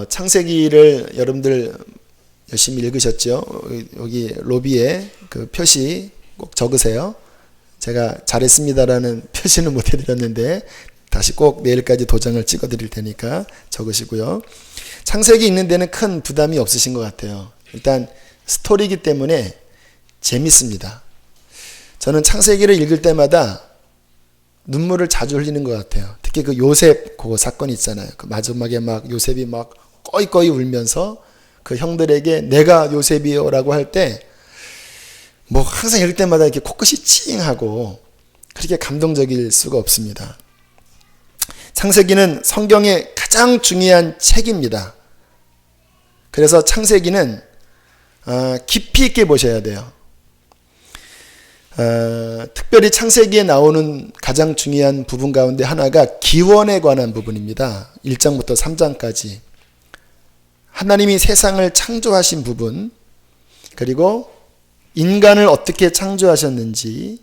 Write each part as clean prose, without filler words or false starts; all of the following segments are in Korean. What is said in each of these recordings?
창세기를 여러분들 열심히 읽으셨죠? 여기 로비에 그 표시 꼭 적으세요. 제가 잘했습니다라는 표시는 못 해드렸는데 다시 꼭 내일까지 도장을 찍어 드릴 테니까 적으시고요. 창세기 읽는 데는 큰 부담이 없으신 것 같아요. 일단 스토리이기 때문에 재밌습니다. 저는 창세기를 읽을 때마다 눈물을 자주 흘리는 것 같아요. 특히 그 요셉 그 사건 있잖아요. 그 마지막에 막 요셉이 막 꺼이꺼이 울면서 그 형들에게 내가 요셉이요라고 할 때 뭐 항상 읽을 때마다 이렇게 코끝이 찡하고 그렇게 감동적일 수가 없습니다. 창세기는 성경의 가장 중요한 책입니다. 그래서 창세기는 깊이 있게 보셔야 돼요. 특별히 창세기에 나오는 가장 중요한 부분 가운데 하나가 기원에 관한 부분입니다. 1장부터 3장까지 하나님이 세상을 창조하신 부분, 그리고 인간을 어떻게 창조하셨는지,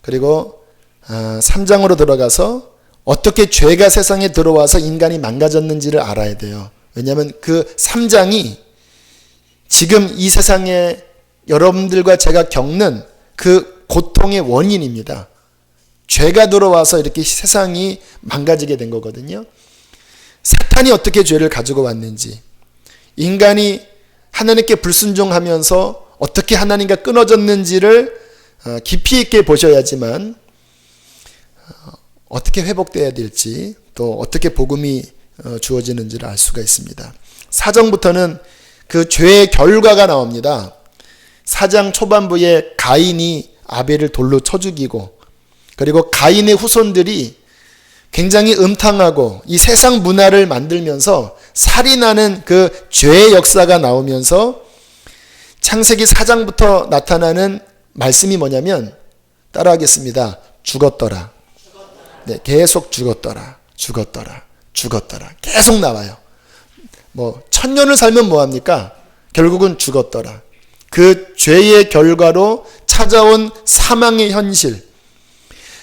그리고 3장으로 들어가서 어떻게 죄가 세상에 들어와서 인간이 망가졌는지를 알아야 돼요. 왜냐하면 그 3장이 지금 이 세상에 여러분들과 제가 겪는 그 고통의 원인입니다. 죄가 들어와서 이렇게 세상이 망가지게 된 거거든요. 사탄이 어떻게 죄를 가지고 왔는지, 인간이 하나님께 불순종하면서 어떻게 하나님과 끊어졌는지를 깊이 있게 보셔야지만 어떻게 회복돼야 될지, 또 어떻게 복음이 주어지는지를 알 수가 있습니다. 4장부터는 그 죄의 결과가 나옵니다. 4장 초반부에 가인이 아벨을 돌로 쳐 죽이고, 그리고 가인의 후손들이 굉장히 음탕하고 이 세상 문화를 만들면서 살인하는 그 죄의 역사가 나오면서 창세기 4장부터 나타나는 말씀이 뭐냐면, 따라하겠습니다. 죽었더라. 네, 계속 죽었더라. 죽었더라. 죽었더라. 계속 나와요. 뭐 1000년을 살면 뭐합니까? 결국은 죽었더라. 그 죄의 결과로 찾아온 사망의 현실,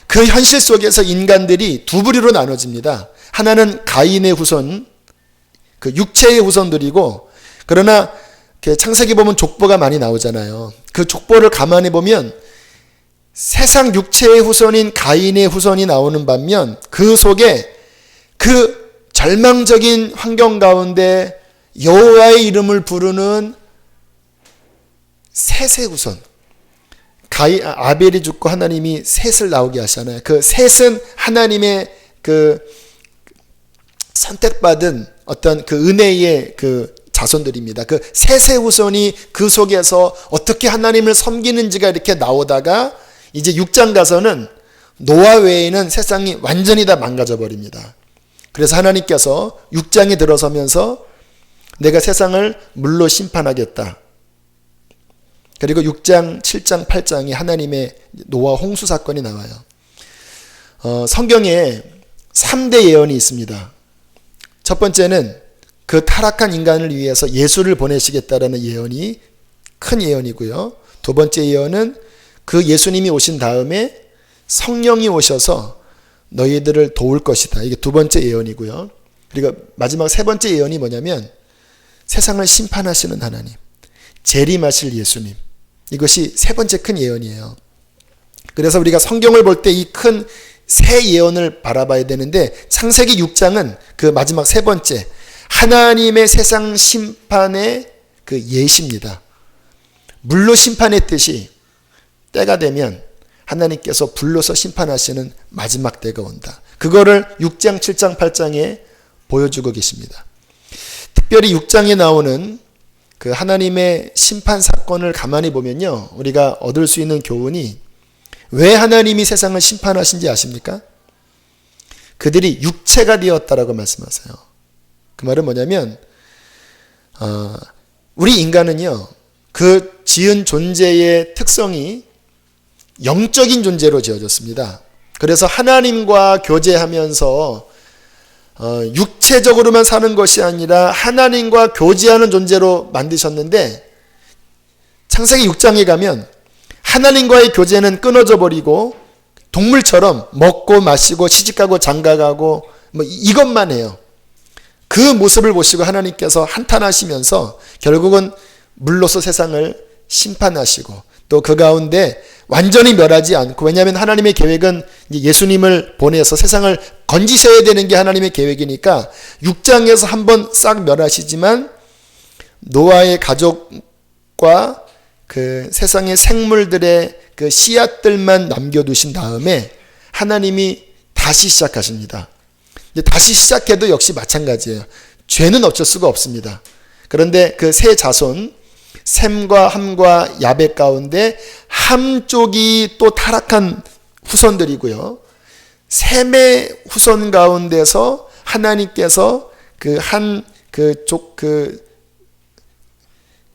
그 현실 속에서 인간들이 두 부류로 나눠집니다. 하나는 가인의 후손, 그 육체의 후손들이고, 그러나 창세기 보면 족보가 많이 나오잖아요. 그 족보를 가만히 보면 세상 육체의 후손인 가인의 후손이 나오는 반면 그 속에 그 절망적인 환경 가운데 여호와의 이름을 부르는 셋의 후손, 아벨이 죽고 하나님이 셋을 나오게 하시잖아요. 그 셋은 하나님의 그 선택받은 어떤 그 은혜의 그 자손들입니다. 그 셋의 후손이 그 속에서 어떻게 하나님을 섬기는지가 이렇게 나오다가 이제 6장 가서는 노아 외에는 세상이 완전히 다 망가져 버립니다. 그래서 하나님께서 6장에 들어서면서 내가 세상을 물로 심판하겠다. 그리고 6장, 7장, 8장이 하나님의 노아 홍수 사건이 나와요. 성경에 3대 예언이 있습니다. 첫 번째는 그 타락한 인간을 위해서 예수를 보내시겠다라는 예언이 큰 예언이고요. 두 번째 예언은 그 예수님이 오신 다음에 성령이 오셔서 너희들을 도울 것이다. 이게 두 번째 예언이고요. 그리고 마지막 세 번째 예언이 뭐냐면 세상을 심판하시는 하나님, 재림하실 예수님. 이것이 세 번째 큰 예언이에요. 그래서 우리가 성경을 볼 때 이 큰 세 예언을 바라봐야 되는데, 창세기 6장은 그 마지막 세 번째, 하나님의 세상 심판의 그 예시입니다. 물로 심판했듯이 때가 되면 하나님께서 불로서 심판하시는 마지막 때가 온다. 그거를 6장, 7장, 8장에 보여주고 계십니다. 특별히 6장에 나오는 그 하나님의 심판 사건을 가만히 보면요, 우리가 얻을 수 있는 교훈이, 왜 하나님이 세상을 심판하신지 아십니까? 그들이 육체가 되었다라고 말씀하세요. 그 말은 뭐냐면 우리 인간은요, 그 지은 존재의 특성이 영적인 존재로 지어졌습니다. 그래서 하나님과 교제하면서 육체적으로만 사는 것이 아니라 하나님과 교제하는 존재로 만드셨는데, 창세기 6장에 가면 하나님과의 교제는 끊어져 버리고 동물처럼 먹고 마시고 시집가고 장가가고 뭐 이것만 해요. 그 모습을 보시고 하나님께서 한탄하시면서 결국은 물로서 세상을 심판하시고 또 그 가운데 완전히 멸하지 않고, 왜냐하면 하나님의 계획은 예수님을 보내서 세상을 건지셔야 되는 게 하나님의 계획이니까 6장에서 한번 싹 멸하시지만 노아의 가족과 그 세상의 생물들의 그 씨앗들만 남겨두신 다음에 하나님이 다시 시작하십니다. 다시 시작해도 역시 마찬가지예요. 죄는 어쩔 수가 없습니다. 그런데 그 세 자손 셈과 함과 야벳 가운데 함 쪽이 또 타락한 후손들이고요. 셈의 후손 가운데서 하나님께서 그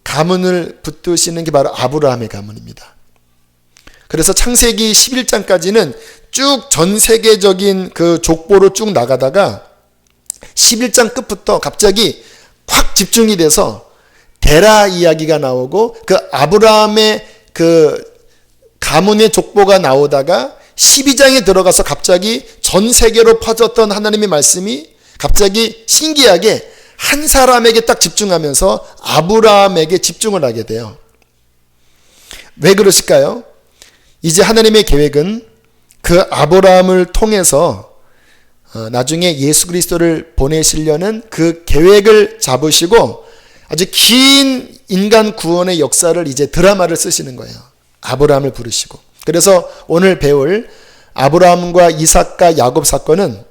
가문을 붙드시는 게 바로 아브라함의 가문입니다. 그래서 창세기 11장까지는 쭉 전 세계적인 그 족보로 쭉 나가다가 11장 끝부터 갑자기 확 집중이 돼서 데라 이야기가 나오고 그 아브라함의 그 가문의 족보가 나오다가 12장에 들어가서 갑자기 전 세계로 퍼졌던 하나님의 말씀이 갑자기 신기하게 한 사람에게 딱 집중하면서 아브라함에게 집중을 하게 돼요. 왜 그러실까요? 이제 하나님의 계획은 그 아브라함을 통해서 나중에 예수 그리스도를 보내시려는 그 계획을 잡으시고 아주 긴 인간 구원의 역사를 이제 드라마를 쓰시는 거예요. 아브라함을 부르시고. 그래서 오늘 배울 아브라함과 이삭과 야곱 사건은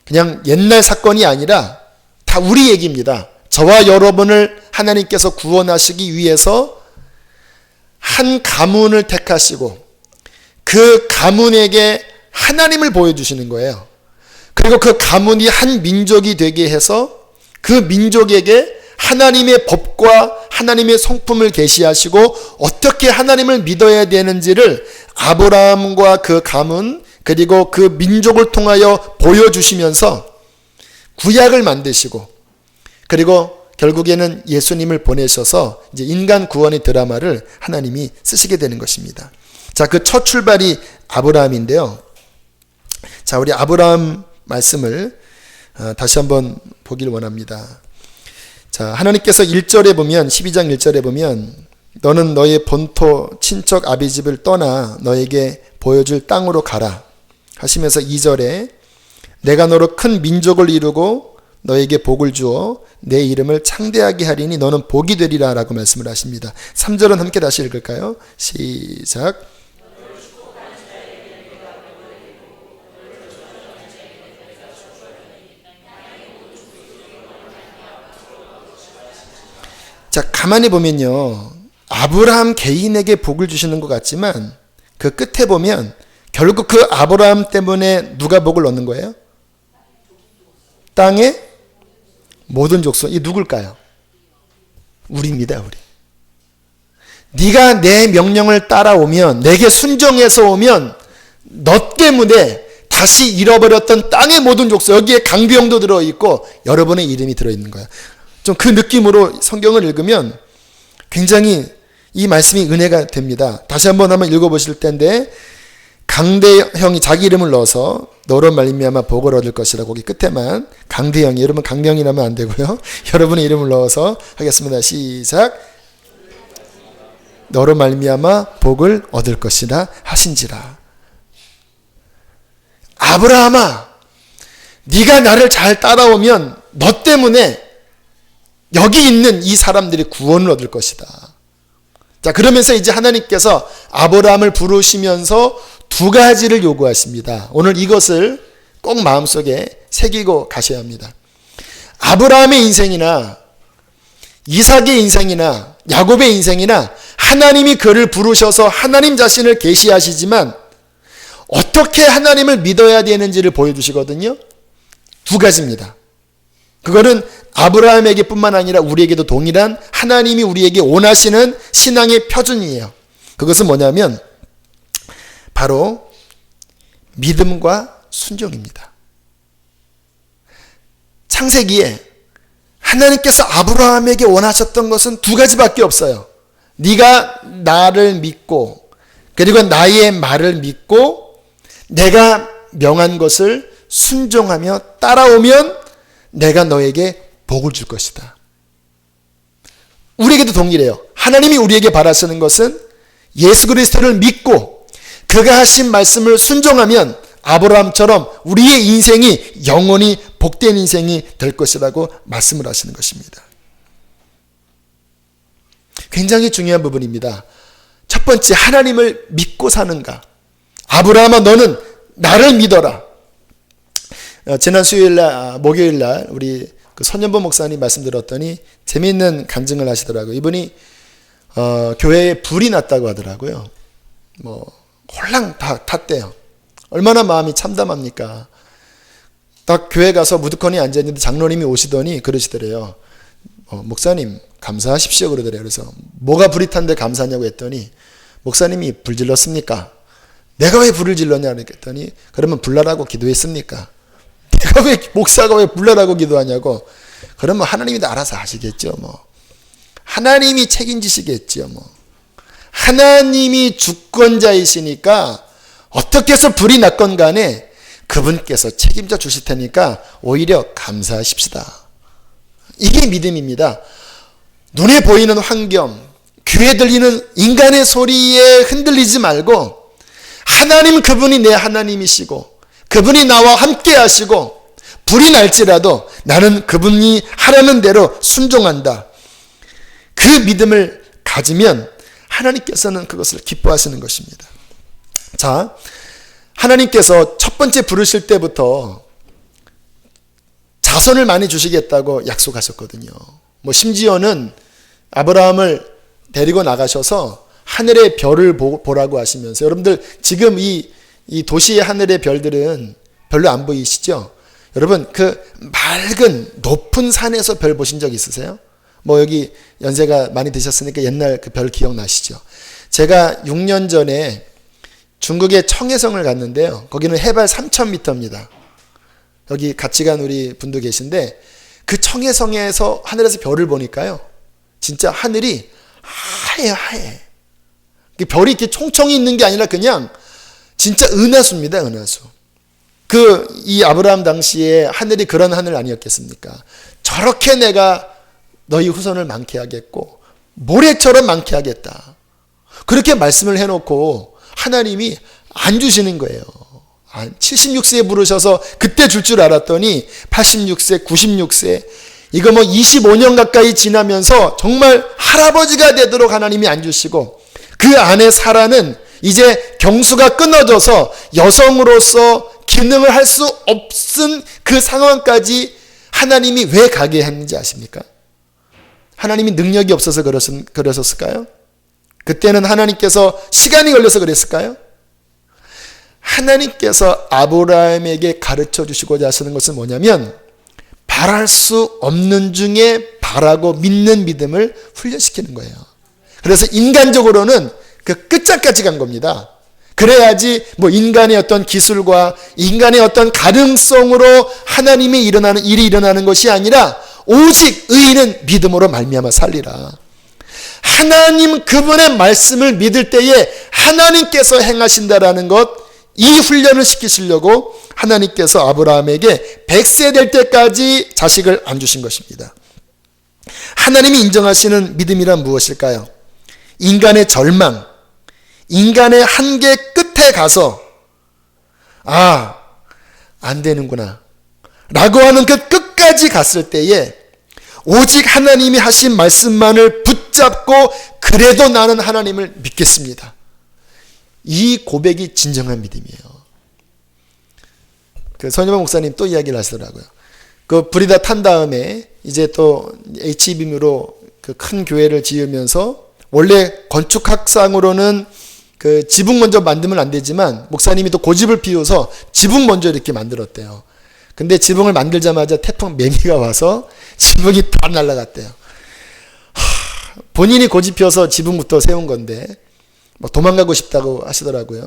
그냥 옛날 사건이 아니라 다 우리 얘기입니다. 저와 여러분을 하나님께서 구원하시기 위해서 한 가문을 택하시고 그 가문에게 하나님을 보여주시는 거예요. 그리고 그 가문이 한 민족이 되게 해서 그 민족에게 하나님의 법과 하나님의 성품을 계시하시고 어떻게 하나님을 믿어야 되는지를 아브라함과 그 가문 그리고 그 민족을 통하여 보여주시면서 구약을 만드시고 그리고 결국에는 예수님을 보내셔서 이제 인간 구원의 드라마를 하나님이 쓰시게 되는 것입니다. 자, 그 첫 출발이 아브라함인데요. 자, 우리 아브라함 말씀을 다시 한번 보길 원합니다. 자, 하나님께서 1절에 보면 12장 1절에 보면 너는 너의 본토 친척 아비집을 떠나 너에게 보여줄 땅으로 가라 하시면서 2절에 내가 너로 큰 민족을 이루고 너에게 복을 주어 내 이름을 창대하게 하리니 너는 복이 되리라 라고 말씀을 하십니다. 3절은 함께 다시 읽을까요? 시작. 자, 가만히 보면요. 아브라함 개인에게 복을 주시는 것 같지만 그 끝에 보면 결국 그 아브라함 때문에 누가 복을 얻는 거예요? 땅의 모든 족속. 이 누굴까요? 우리입니다, 우리. 네가 내 명령을 따라오면, 내게 순종해서 오면 너 때문에 다시 잃어버렸던 땅의 모든 족속, 여기에 강비용도 들어있고 여러분의 이름이 들어있는 거예요. 좀 그 느낌으로 성경을 읽으면 굉장히 이 말씀이 은혜가 됩니다. 다시 한번 읽어보실 텐데 강대형이 자기 이름을 넣어서 너로 말미암아 복을 얻을 것이라 거기 끝에만 강대형이, 여러분 강명이라면 안 되고요. 여러분의 이름을 넣어서 하겠습니다. 시작. 너로 말미암아 복을 얻을 것이라 하신지라. 아브라함아, 네가 나를 잘 따라오면 너 때문에 여기 있는 이 사람들이 구원을 얻을 것이다. 자, 그러면서 이제 하나님께서 아브라함을 부르시면서 두 가지를 요구하십니다. 오늘 이것을 꼭 마음속에 새기고 가셔야 합니다. 아브라함의 인생이나 이삭의 인생이나 야곱의 인생이나 하나님이 그를 부르셔서 하나님 자신을 계시하시지만 어떻게 하나님을 믿어야 되는지를 보여주시거든요. 두 가지입니다. 그거는 아브라함에게 뿐만 아니라 우리에게도 동일한 하나님이 우리에게 원하시는 신앙의 표준이에요. 그것은 뭐냐면 바로 믿음과 순종입니다. 창세기에 하나님께서 아브라함에게 원하셨던 것은 두 가지밖에 없어요. 네가 나를 믿고 그리고 나의 말을 믿고 내가 명한 것을 순종하며 따라오면 내가 너에게 복을 줄 것이다. 우리에게도 동일해요. 하나님이 우리에게 바라시는 것은 예수 그리스도를 믿고 그가 하신 말씀을 순종하면 아브라함처럼 우리의 인생이 영원히 복된 인생이 될 것이라고 말씀을 하시는 것입니다. 굉장히 중요한 부분입니다. 첫 번째, 하나님을 믿고 사는가? 아브라함아, 너는 나를 믿어라. 지난 수요일날, 목요일날 우리 그 선연보 목사님 말씀 들었더니 재미있는 간증을 하시더라고요. 이분이 교회에 불이 났다고 하더라고요. 홀랑 다 탔대요. 얼마나 마음이 참담합니까? 딱 교회 가서 무드커니 앉아있는데 장로님이 오시더니 그러시더래요. 목사님 감사하십시오 그러더래요. 그래서 뭐가 불이 탔는데 감사하냐고 했더니 목사님이 불 질렀습니까? 내가 왜 불을 질렀냐 그랬더니 그러면 불나라고 기도했습니까? 내가 왜 목사가 왜 불나라고 기도하냐고. 그러면 하나님이 알아서 하시겠죠. 하나님이 책임지시겠죠. 하나님이 주권자이시니까 어떻게 해서 불이 났건 간에 그분께서 책임져 주실 테니까 오히려 감사하십시다. 이게 믿음입니다. 눈에 보이는 환경, 귀에 들리는 인간의 소리에 흔들리지 말고 하나님, 그분이 내 하나님이시고 그분이 나와 함께 하시고 불이 날지라도 나는 그분이 하라는 대로 순종한다. 그 믿음을 가지면 하나님께서는 그것을 기뻐하시는 것입니다. 자, 하나님께서 첫 번째 부르실 때부터 자손을 많이 주시겠다고 약속하셨거든요. 심지어는 아브라함을 데리고 나가셔서 하늘의 별을 보라고 하시면서, 여러분들 지금 이 도시의 하늘의 별들은 별로 안 보이시죠? 여러분 그 맑은 높은 산에서 별 보신 적 있으세요? 여기 연세가 많이 드셨으니까 옛날 그 별 기억나시죠? 제가 6년 전에 중국의 청해성을 갔는데요. 거기는 해발 3,000m입니다. 여기 같이 간 우리 분도 계신데 그 청해성에서 하늘에서 별을 보니까요. 진짜 하늘이 하얘. 별이 이렇게 총총이 있는 게 아니라 그냥 진짜 은하수입니다. 은하수. 이 아브라함 당시에 하늘이 그런 하늘 아니었겠습니까? 저렇게 내가 너희 후손을 많게 하겠고 모래처럼 많게 하겠다. 그렇게 말씀을 해놓고 하나님이 안 주시는 거예요. 76세에 부르셔서 그때 줄 줄 알았더니 86세, 96세, 이거 25년 가까이 지나면서 정말 할아버지가 되도록 하나님이 안 주시고 그 안에 사라는 이제 경수가 끊어져서 여성으로서 기능을 할 수 없은 그 상황까지 하나님이 왜 가게 했는지 아십니까? 하나님이 능력이 없어서 그러셨을까요? 그때는 하나님께서 시간이 걸려서 그랬을까요? 하나님께서 아브라함에게 가르쳐 주시고자 하시는 것은 뭐냐면 바랄 수 없는 중에 바라고 믿는 믿음을 훈련시키는 거예요. 그래서 인간적으로는 그 끝자까지 간 겁니다. 그래야지 인간의 어떤 기술과 인간의 어떤 가능성으로 하나님이 일이 일어나는 것이 아니라 오직 의인은 믿음으로 말미암아 살리라. 하나님 그분의 말씀을 믿을 때에 하나님께서 행하신다라는 것, 이 훈련을 시키시려고 하나님께서 아브라함에게 100세 될 때까지 자식을 안 주신 것입니다. 하나님이 인정하시는 믿음이란 무엇일까요? 인간의 절망, 인간의 한계 끝에 가서 안 되는구나 라고 하는 그 끝까지 갔을 때에 오직 하나님이 하신 말씀만을 붙잡고 그래도 나는 하나님을 믿겠습니다. 이 고백이 진정한 믿음이에요. 선여방 목사님 또 이야기를 하시더라고요. 불이 다 탄 다음에 이제 또 H빔으로 큰 교회를 지으면서 원래 건축학상으로는 지붕 먼저 만들면 안 되지만 목사님이 또 고집을 피워서 지붕 먼저 이렇게 만들었대요. 근데 지붕을 만들자마자 태풍 매미가 와서 지붕이 다 날아갔대요. 본인이 고집 피워서 지붕부터 세운 건데 도망가고 싶다고 하시더라고요.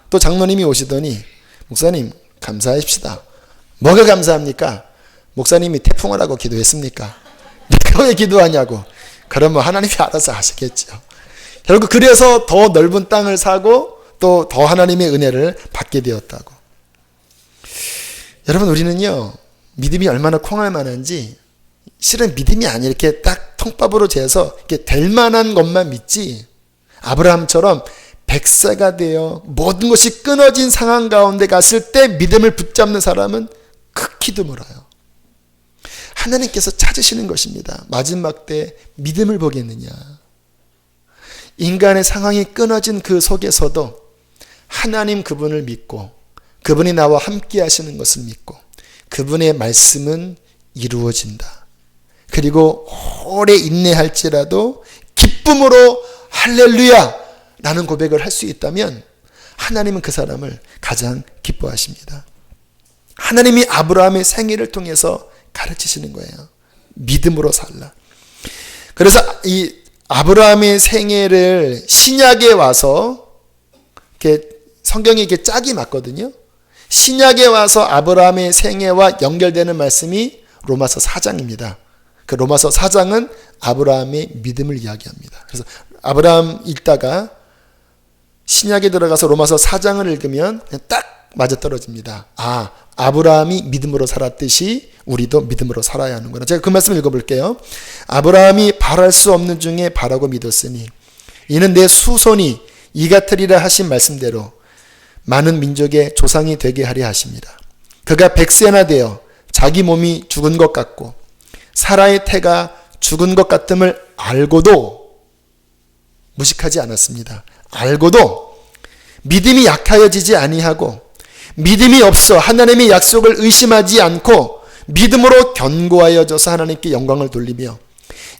또 장로님이 오시더니 목사님 감사하십시다. 뭐가 감사합니까? 목사님이 태풍을 하고 기도했습니까? 내가 왜 기도하냐고. 그러면 하나님이 알아서 하시겠죠. 결국 그래서 더 넓은 땅을 사고 또 더 하나님의 은혜를 받게 되었다고. 여러분 우리는요 믿음이 얼마나 콩할 만한지 실은 믿음이 아니라 이렇게 딱 통밥으로 재서 이렇게 될 만한 것만 믿지, 아브라함처럼 100세가 되어 모든 것이 끊어진 상황 가운데 갔을 때 믿음을 붙잡는 사람은 극히 드물어요. 하나님께서 찾으시는 것입니다. 마지막 때 믿음을 보겠느냐. 인간의 상황이 끊어진 그 속에서도 하나님 그분을 믿고 그분이 나와 함께 하시는 것을 믿고 그분의 말씀은 이루어진다. 그리고 오래 인내할지라도 기쁨으로 할렐루야 라는 고백을 할 수 있다면 하나님은 그 사람을 가장 기뻐하십니다. 하나님이 아브라함의 생애를 통해서 가르치시는 거예요. 믿음으로 살라. 그래서 이 아브라함의 생애를 신약에 와서 이렇게 성경이 이렇게 짝이 맞거든요. 신약에 와서 아브라함의 생애와 연결되는 말씀이 로마서 4장입니다. 그 로마서 4장은 아브라함의 믿음을 이야기합니다. 그래서 아브라함 읽다가 신약에 들어가서 로마서 4장을 읽으면 그냥 딱 맞아떨어집니다. 아, 아브라함이 믿음으로 살았듯이 우리도 믿음으로 살아야 하는구나. 제가 그 말씀 읽어볼게요. 아브라함이 바랄 수 없는 중에 바라고 믿었으니 이는 내 수손이 이 같으리라 하신 말씀대로 많은 민족의 조상이 되게 하려 하십니다. 그가 100세나 되어 자기 몸이 죽은 것 같고 사라의 태가 죽은 것 같음을 알고도 무식하지 않았습니다. 알고도 믿음이 약하여지지 아니하고 믿음이 없어 하나님의 약속을 의심하지 않고 믿음으로 견고하여져서 하나님께 영광을 돌리며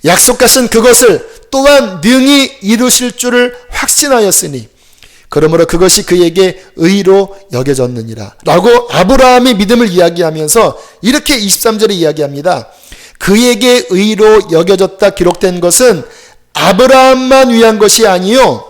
약속하신 그것을 또한 능히 이루실 줄을 확신하였으니 그러므로 그것이 그에게 의로 여겨졌느니라 라고 아브라함의 믿음을 이야기하면서 이렇게 23절에 이야기합니다. 그에게 의로 여겨졌다 기록된 것은 아브라함만 위한 것이 아니요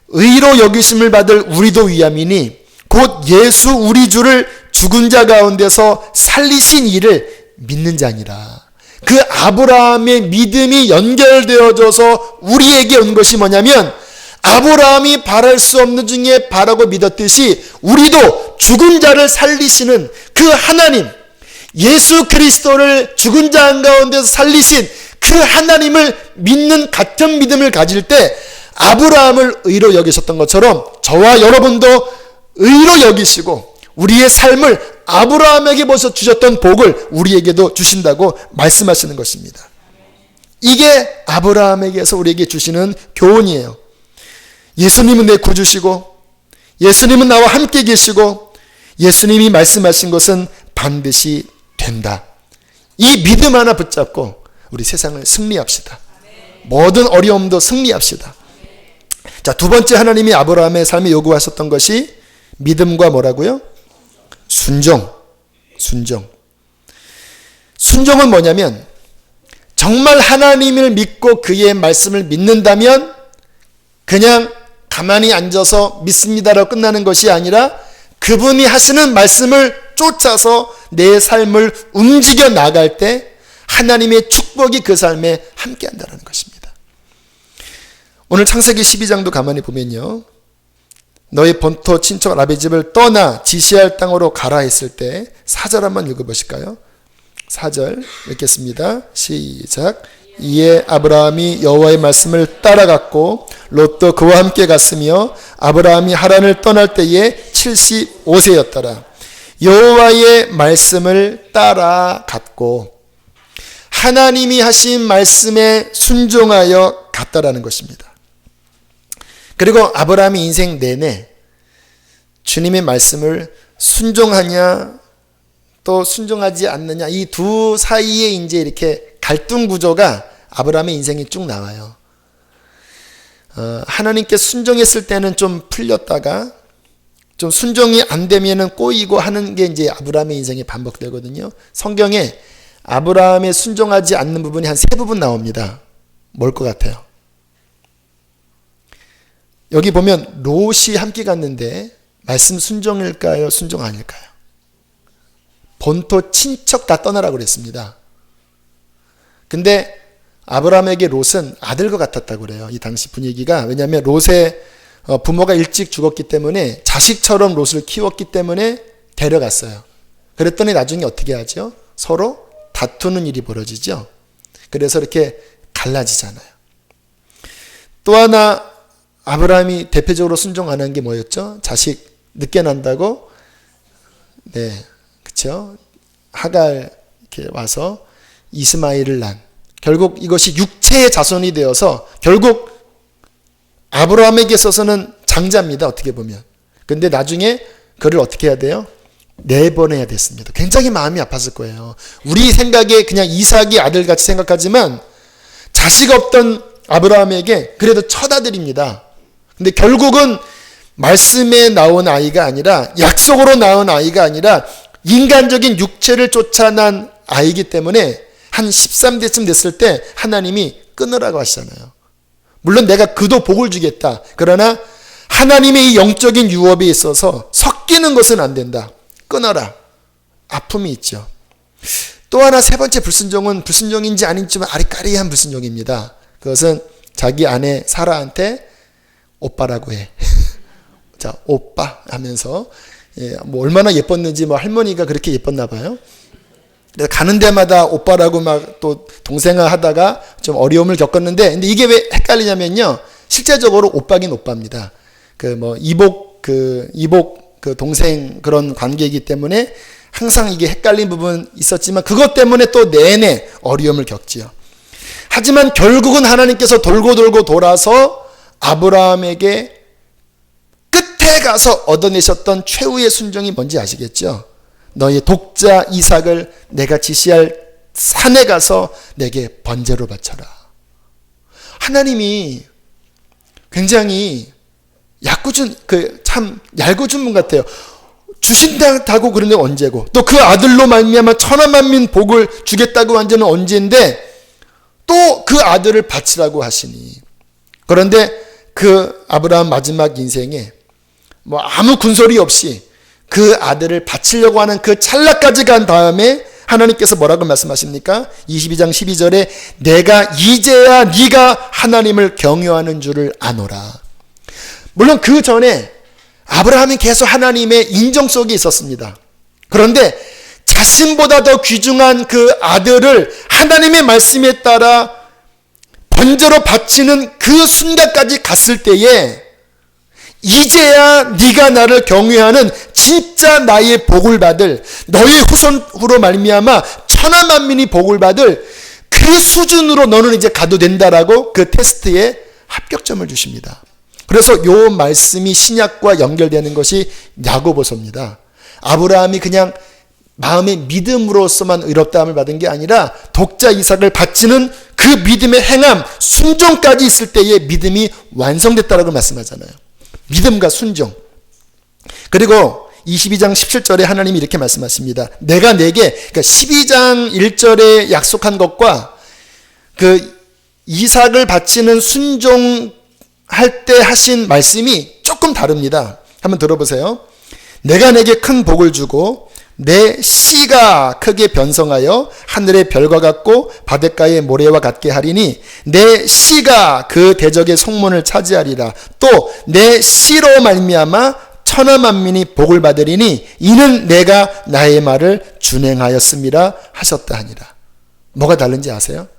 의로 여기심을 받을 우리도 위함이니 곧 예수 우리 주를 죽은 자 가운데서 살리신 이를 믿는 자니라. 그 아브라함의 믿음이 연결되어져서 우리에게 온 것이 뭐냐면 아브라함이 바랄 수 없는 중에 바라고 믿었듯이 우리도 죽은 자를 살리시는 그 하나님, 예수 그리스도를 죽은 자 가운데서 살리신 그 하나님을 믿는 같은 믿음을 가질 때 아브라함을 의로 여기셨던 것처럼 저와 여러분도 의로 여기시고 우리의 삶을 아브라함에게 벌써 주셨던 복을 우리에게도 주신다고 말씀하시는 것입니다. 이게 아브라함에게서 우리에게 주시는 교훈이에요. 예수님은 내 구주시고 예수님은 나와 함께 계시고 예수님이 말씀하신 것은 반드시 된다. 이 믿음 하나 붙잡고 우리 세상을 승리합시다. 모든 어려움도 승리합시다. 자, 두 번째 하나님이 아브라함의 삶에 요구하셨던 것이 믿음과 뭐라고요? 순종. 순종은 뭐냐면 정말 하나님을 믿고 그의 말씀을 믿는다면 그냥 가만히 앉아서 믿습니다라고 끝나는 것이 아니라 그분이 하시는 말씀을 쫓아서 내 삶을 움직여 나갈 때 하나님의 축복이 그 삶에 함께한다는 것입니다. 오늘 창세기 12장도 가만히 보면요. 너희 본토 친척 라비 집을 떠나 지시할 땅으로 가라 했을 때 4절 한번 읽어보실까요? 4절 읽겠습니다. 시작. 이에 아브라함이 여호와의 말씀을 따라갔고 롯도 그와 함께 갔으며 아브라함이 하란을 떠날 때에 75세였더라. 여호와의 말씀을 따라갔고 하나님이 하신 말씀에 순종하여 갔다라는 것입니다. 그리고 아브라함이 인생 내내 주님의 말씀을 순종하냐 또 순종하지 않느냐 이 두 사이에 이제 이렇게 갈등 구조가 아브라함의 인생이 쭉 나와요. 하나님께 순종했을 때는 좀 풀렸다가 좀 순종이 안 되면은 꼬이고 하는 게 이제 아브라함의 인생이 반복되거든요. 성경에 아브라함의 순종하지 않는 부분이 한 3부분 나옵니다. 뭘 것 같아요? 여기 보면 롯이 함께 갔는데 말씀 순종일까요? 순종 아닐까요? 본토 친척 다 떠나라고 그랬습니다. 근데 아브라함에게 롯은 아들과 같았다고 그래요. 이 당시 분위기가. 왜냐하면 롯의 부모가 일찍 죽었기 때문에 자식처럼 롯을 키웠기 때문에 데려갔어요. 그랬더니 나중에 어떻게 하죠? 서로 다투는 일이 벌어지죠. 그래서 이렇게 갈라지잖아요. 또 하나 아브라함이 대표적으로 순종 안 한 게 뭐였죠? 자식 늦게 난다고, 네, 그렇죠. 하갈 이렇게 와서 이스마엘을 난. 결국 이것이 육체의 자손이 되어서 결국 아브라함에게 있어서는 장자입니다. 어떻게 보면. 근데 나중에 그를 어떻게 해야 돼요? 내보내야 됐습니다. 굉장히 마음이 아팠을 거예요. 우리 생각에 그냥 이삭이 아들같이 생각하지만 자식 없던 아브라함에게 그래도 첫 아들입니다. 근데 결국은 말씀에 나온 아이가 아니라, 약속으로 나온 아이가 아니라 인간적인 육체를 쫓아난 아이기 때문에 한 13대쯤 됐을 때 하나님이 끊으라고 하시잖아요. 물론 내가 그도 복을 주겠다. 그러나 하나님의 이 영적인 유업에 있어서 섞이는 것은 안 된다. 끊어라. 아픔이 있죠. 또 하나 세 번째 불순종은 불순종인지 아닌지 좀 아리까리한 불순종입니다. 그것은 자기 아내 사라한테 오빠라고 해. 자, 오빠 하면서, 뭐 얼마나 예뻤는지 뭐 할머니가 그렇게 예뻤나 봐요. 그래서 가는 데마다 오빠라고 막 또 동생아 하다가 좀 어려움을 겪었는데, 근데 이게 왜 헷갈리냐면요. 실제적으로 오빠긴 오빠입니다. 이복 동생 그런 관계이기 때문에 항상 이게 헷갈린 부분 있었지만 그것 때문에 또 내내 어려움을 겪지요. 하지만 결국은 하나님께서 돌고 돌아서 아브라함에게 끝에 가서 얻어내셨던 최후의 순종이 뭔지 아시겠죠? 너의 독자 이삭을 내가 지시할 산에 가서 내게 번제로 바쳐라. 하나님이 굉장히 참 얄궂은 분 같아요. 주신다고 그러는데 언제고, 또 그 아들로 말미암아 천하만민 복을 주겠다고 한 자는 언제인데 또 그 아들을 바치라고 하시니. 그런데 그 아브라함 마지막 인생에 뭐 아무 군소리 없이 그 아들을 바치려고 하는 그 찰나까지 간 다음에 하나님께서 뭐라고 말씀하십니까? 22장 12절에 내가 이제야 네가 하나님을 경외하는 줄을 아노라. 물론 그 전에 아브라함이 계속 하나님의 인정 속에 있었습니다. 그런데 자신보다 더 귀중한 그 아들을 하나님의 말씀에 따라 번제로 바치는 그 순간까지 갔을 때에 이제야 네가 나를 경외하는 진짜 나의 복을 받을, 너의 후손으로 말미암아 천하만민이 복을 받을 그 수준으로 너는 이제 가도 된다라고 그 테스트에 합격점을 주십니다. 그래서 이 말씀이 신약과 연결되는 것이 야고보서입니다. 아브라함이 그냥 마음의 믿음으로서만 의롭다함을 받은 게 아니라 독자 이삭을 바치는 그 믿음의 행함, 순종까지 있을 때의 믿음이 완성됐다라고 말씀하잖아요. 믿음과 순종. 그리고 22장 17절에 하나님이 이렇게 말씀하십니다. 내가 내게, 그러니까 12장 1절에 약속한 것과 그 이삭을 바치는 순종할 때 하신 말씀이 조금 다릅니다. 한번 들어보세요. 내가 내게 큰 복을 주고 내 씨가 크게 변성하여 하늘의 별과 같고 바닷가의 모래와 같게 하리니 내 씨가 그 대적의 성문을 차지하리라. 또 내 씨로 말미암아 천하만민이 복을 받으리니 이는 내가 나의 말을 준행하였음이라 하셨다 하니라. 뭐가 다른지 아세요?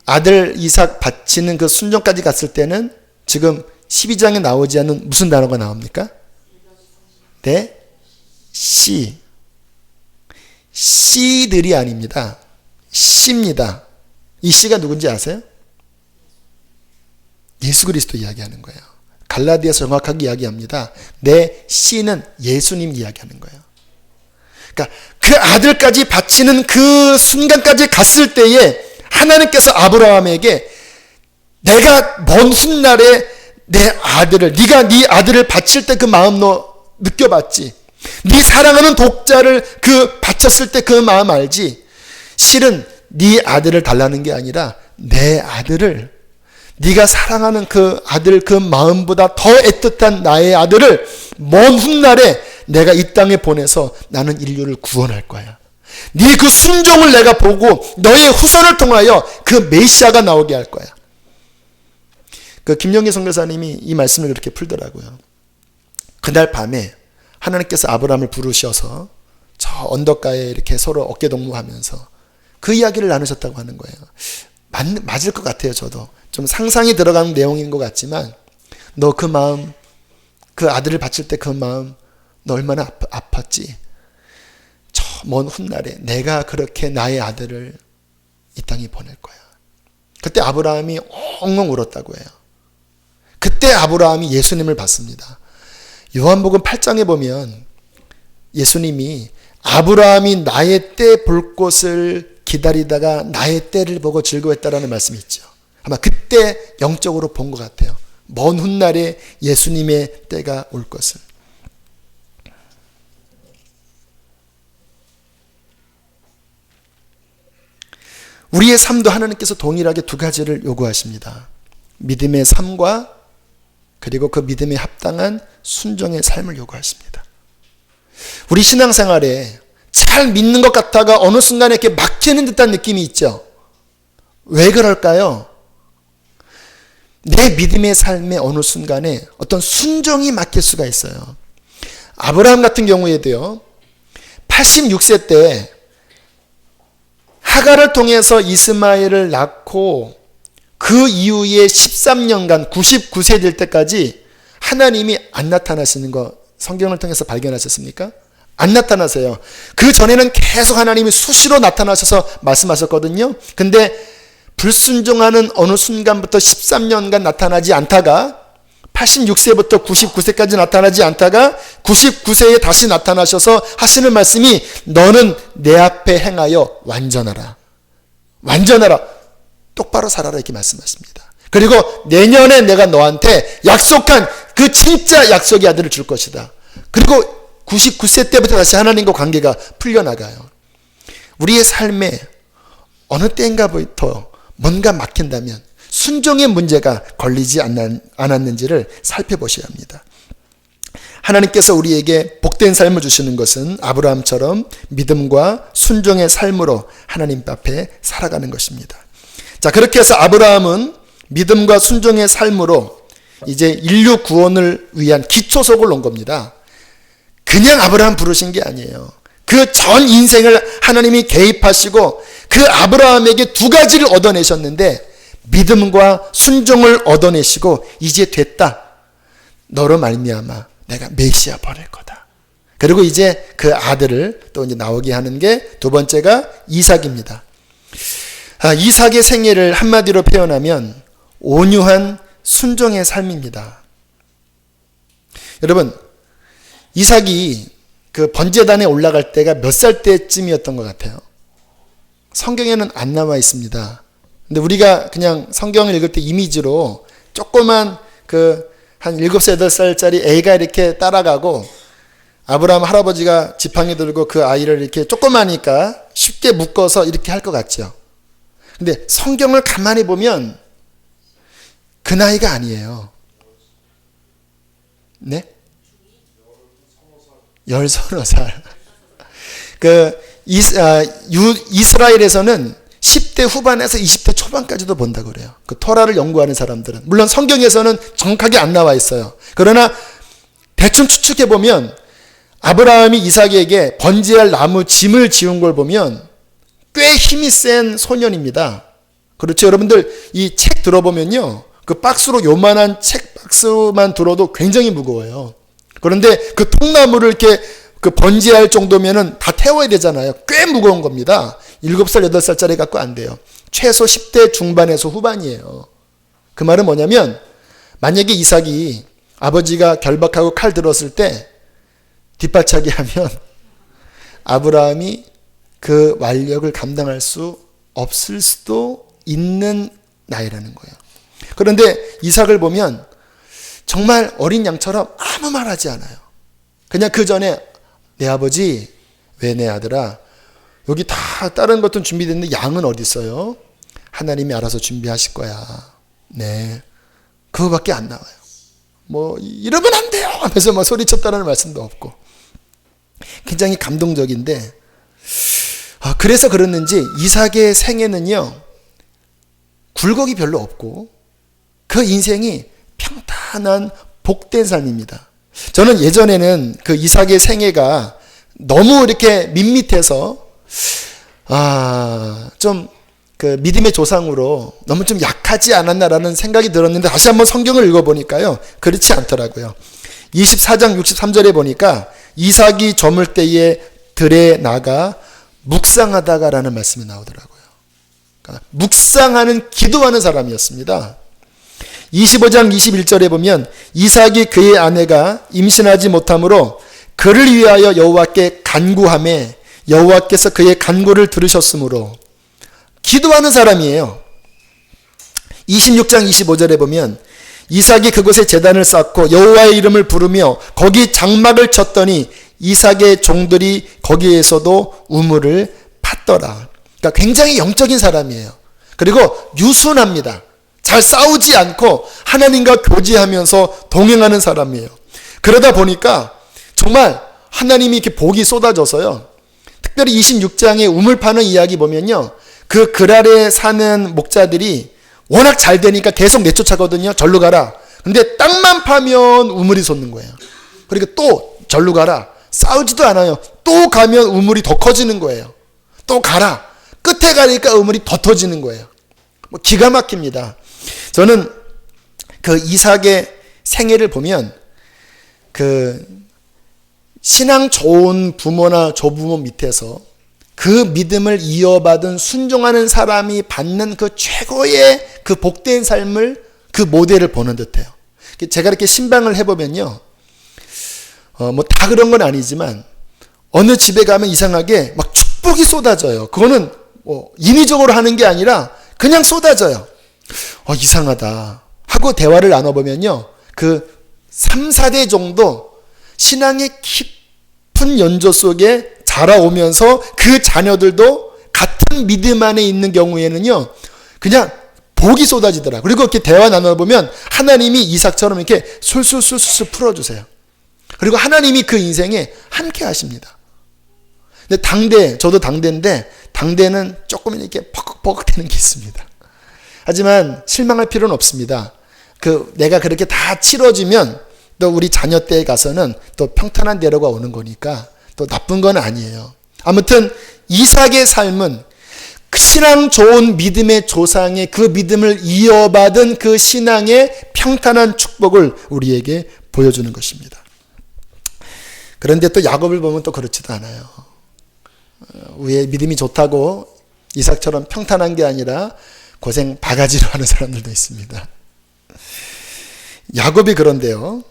아들 이삭 바치는 그 순종까지 갔을 때는 지금 12장에 나오지 않는 무슨 단어가 나옵니까? 네? 씨. 씨들이 아닙니다. 씨입니다. 이 씨가 누군지 아세요? 예수 그리스도 이야기하는 거예요. 갈라디아서 정확하게 이야기합니다. 내 씨는 예수님 이야기하는 거예요. 그러니까 그 아들까지 바치는 그 순간까지 갔을 때에 하나님께서 아브라함에게 내가 먼 훗날에 내 아들을, 네가 네 아들을 바칠 때 그 마음 너 느껴봤지? 네 사랑하는 독자를 그 바쳤을 때 그 마음 알지? 실은 네 아들을 달라는 게 아니라 내 아들을, 네가 사랑하는 그 아들 그 마음보다 더 애틋한 나의 아들을 먼 훗날에 내가 이 땅에 보내서 나는 인류를 구원할 거야. 네 그 순종을 내가 보고 너의 후손을 통하여 그 메시아가 나오게 할 거야. 그 김영기 선교사님이 이 말씀을 그렇게 풀더라고요. 그날 밤에 하나님께서 아브라함을 부르셔서 저 언덕가에 이렇게 서로 어깨동무하면서 그 이야기를 나누셨다고 하는 거예요. 맞을 것 같아요. 저도 좀 상상이 들어가는 내용인 것 같지만 너 그 마음, 그 아들을 바칠 때 그 마음 너 얼마나 아팠지. 저 먼 훗날에 내가 그렇게 나의 아들을 이 땅에 보낼 거야. 그때 아브라함이 엉엉 울었다고 해요. 그때 아브라함이 예수님을 봤습니다. 요한복음 8장에 보면 예수님이 아브라함이 나의 때 볼 것을 기다리다가 나의 때를 보고 즐거워했다라는 말씀이 있죠. 아마 그때 영적으로 본 것 같아요. 먼 훗날에 예수님의 때가 올 것을. 우리의 삶도 하나님께서 동일하게 두 가지를 요구하십니다. 믿음의 삶과 그리고 그 믿음에 합당한 순종의 삶을 요구하십니다. 우리 신앙생활에 잘 믿는 것 같다가 어느 순간에 이렇게 막히는 듯한 느낌이 있죠. 왜 그럴까요? 내 믿음의 삶의 어느 순간에 어떤 순종이 막힐 수가 있어요. 아브라함 같은 경우에도요. 86세 때 하갈을 통해서 이스마엘을 낳고 그 이후에 13년간 99세 될 때까지 하나님이 안 나타나시는 거 성경을 통해서 발견하셨습니까? 안 나타나세요. 그 전에는 계속 하나님이 수시로 나타나셔서 말씀하셨거든요. 근데 불순종하는 어느 순간부터 13년간 나타나지 않다가 86세부터 99세까지 나타나지 않다가 99세에 다시 나타나셔서 하시는 말씀이 너는 내 앞에 행하여 완전하라. 완전하라. 똑바로 살아라 이렇게 말씀하십니다. 그리고 내년에 내가 너한테 약속한 그 진짜 약속의 아들을 줄 것이다. 그리고 99세 때부터 다시 하나님과 관계가 풀려나가요. 우리의 삶에 어느 때인가부터 뭔가 막힌다면 순종의 문제가 걸리지 않았는지를 살펴보셔야 합니다. 하나님께서 우리에게 복된 삶을 주시는 것은 아브라함처럼 믿음과 순종의 삶으로 하나님 앞에 살아가는 것입니다. 자, 그렇게 해서 아브라함은 믿음과 순종의 삶으로 이제 인류 구원을 위한 기초석을 놓은 겁니다. 그냥 아브라함 부르신 게 아니에요. 그 전 인생을 하나님이 개입하시고 그 아브라함에게 두 가지를 얻어내셨는데 믿음과 순종을 얻어내시고 이제 됐다. 너로 말미암아 내가 메시아 보낼 거다. 그리고 이제 그 아들을 또 이제 나오게 하는 게 두 번째가 이삭입니다. 이삭의 생애를 한마디로 표현하면 온유한 순종의 삶입니다. 여러분, 이삭이 그 번제단에 올라갈 때가 몇 살 때쯤이었던 것 같아요? 성경에는 안 나와 있습니다. 근데 우리가 그냥 성경을 읽을 때 이미지로 조그만 한 7살, 8살짜리 애가 이렇게 따라가고 아브라함 할아버지가 지팡이 들고 그 아이를 이렇게 조그마니까 쉽게 묶어서 이렇게 할 것 같죠. 근데 성경을 가만히 보면 그 나이가 아니에요. 네? 10살. 이스라엘에서는 10대 후반에서 20대 초반까지도 본다고 그래요. 그 토라를 연구하는 사람들은. 물론 성경에서는 정확하게 안 나와 있어요. 그러나 대충 추측해보면 아브라함이 이삭에게 번제할 나무 짐을 지운 걸 보면 꽤 힘이 센 소년입니다. 그렇죠. 여러분들 이 책 들어보면요. 그 박스로 요만한 책 박스만 들어도 굉장히 무거워요. 그런데 그 통나무를 이렇게 그 번제할 정도면은 다 태워야 되잖아요. 꽤 무거운 겁니다. 7살, 8살짜리 갖고 안 돼요. 최소 10대 중반에서 후반이에요. 그 말은 뭐냐면 만약에 이삭이 아버지가 결박하고 칼 들었을 때 뒷발차기 하면 아브라함이 그 완력을 감당할 수 없을 수도 있는 나이라는 거예요. 그런데 이삭을 보면 정말 어린 양처럼 아무 말 하지 않아요. 그냥 그 전에 내 아버지, 왜 내 아들아, 여기 다 다른 것들은 준비됐는데 양은 어디 있어요? 하나님이 알아서 준비하실 거야. 네. 그거밖에 안 나와요. 뭐 이러면 안 돼요 하면서 뭐 소리쳤다는 말씀도 없고. 굉장히 감동적인데 그래서 그랬는지 이삭의 생애는요 굴곡이 별로 없고 그 인생이 평탄한 복된 삶입니다. 저는 예전에는 그 이삭의 생애가 너무 이렇게 밋밋해서 좀 그 믿음의 조상으로 너무 좀 약하지 않았나라는 생각이 들었는데 다시 한번 성경을 읽어보니까요, 그렇지 않더라고요. 24장 63절에 보니까 이삭이 저물 때에 들에 나가 묵상하다가라는 말씀이 나오더라고요. 그러니까 묵상하는 기도하는 사람이었습니다. 25장 21절에 보면 이삭이 그의 아내가 임신하지 못하므로 그를 위하여 여호와께 간구하매 여호와께서 그의 간구를 들으셨으므로, 기도하는 사람이에요. 26장 25절에 보면 이삭이 그곳에 제단을 쌓고 여호와의 이름을 부르며 거기 장막을 쳤더니 이삭의 종들이 거기에서도 우물을 팠더라. 그러니까 굉장히 영적인 사람이에요. 그리고 유순합니다. 잘 싸우지 않고 하나님과 교제하면서 동행하는 사람이에요. 그러다 보니까 정말 하나님이 이렇게 복이 쏟아져서요, 특별히 26장에 우물 파는 이야기 보면요, 그 아래 사는 목자들이 워낙 잘 되니까 계속 내쫓아거든요. 절로 가라. 근데 땅만 파면 우물이 솟는 거예요. 그리고 또 절로 가라. 싸우지도 않아요. 또 가면 우물이 더 커지는 거예요. 또 가라. 끝에 가니까 우물이 더 터지는 거예요. 뭐 기가 막힙니다. 저는 그 이삭의 생애를 보면 그 신앙 좋은 부모나 조부모 밑에서 그 믿음을 이어받은 순종하는 사람이 받는 그 최고의 그 복된 삶을, 그 모델을 보는 듯해요. 제가 이렇게 신방을 해보면요, 뭐 다 그런 건 아니지만 어느 집에 가면 이상하게 막 축복이 쏟아져요. 그거는 뭐 인위적으로 하는 게 아니라 그냥 쏟아져요. 이상하다 하고 대화를 나눠보면요, 그 3, 4대 정도 신앙의 깊은 연조 속에 자라오면서 그 자녀들도 같은 믿음 안에 있는 경우에는요, 그냥 복이 쏟아지더라. 그리고 이렇게 대화 나눠보면 하나님이 이삭처럼 이렇게 술술술술 풀어주세요. 그리고 하나님이 그 인생에 함께 하십니다. 근데 저도 당대인데, 당대는 조금 이렇게 벅벅 되는 게 있습니다. 하지만 실망할 필요는 없습니다. 내가 그렇게 다 치러지면 또 우리 자녀 때에 가서는 또 평탄한 대로가 오는 거니까 또 나쁜 건 아니에요. 아무튼 이삭의 삶은 그 신앙 좋은 믿음의 조상의 그 믿음을 이어받은 그 신앙의 평탄한 축복을 우리에게 보여주는 것입니다. 그런데 또 야곱을 보면 또 그렇지도 않아요. 위에 믿음이 좋다고 이삭처럼 평탄한 게 아니라 고생 바가지로 하는 사람들도 있습니다. 야곱이 그런데요,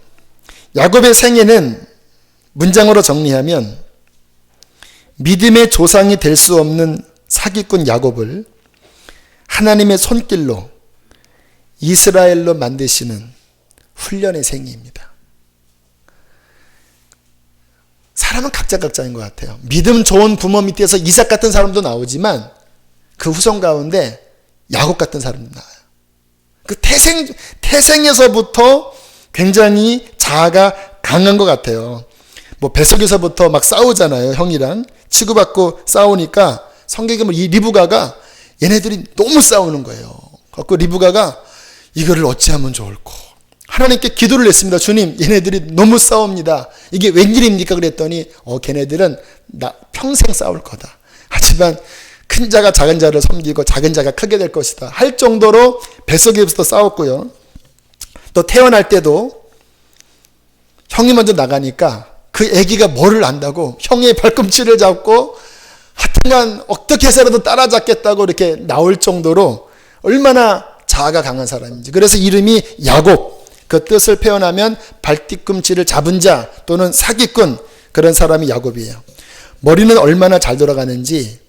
야곱의 생애는 문장으로 정리하면 믿음의 조상이 될 수 없는 사기꾼 야곱을 하나님의 손길로 이스라엘로 만드시는 훈련의 생애입니다. 사람은 각자인 것 같아요. 믿음 좋은 부모 밑에서 이삭 같은 사람도 나오지만 그 후손 가운데 야곱 같은 사람도 나와요. 그 태생에서부터 굉장히 자아가 강한 것 같아요. 뭐 뱃속에서부터 막 싸우잖아요. 형이랑 치고받고 싸우니까 성경에 보면 이 리브가가 얘네들이 너무 싸우는 거예요. 그래서 리브가가 이거를 어찌하면 좋을까? 하나님께 기도를 했습니다. 주님, 얘네들이 너무 싸웁니다. 이게 웬일입니까? 그랬더니 걔네들은 나 평생 싸울 거다. 하지만 큰 자가 작은 자를 섬기고 작은 자가 크게 될 것이다 할 정도로 뱃속에서부터 싸웠고요. 또 태어날 때도 형이 먼저 나가니까 그 아기가 뭐를 안다고 형의 발꿈치를 잡고 하여튼간 어떻게 해서라도 따라잡겠다고 이렇게 나올 정도로 얼마나 자아가 강한 사람인지. 그래서 이름이 야곱, 그 뜻을 표현하면 발뒤꿈치를 잡은 자 또는 사기꾼, 그런 사람이 야곱이에요. 머리는 얼마나 잘 돌아가는지,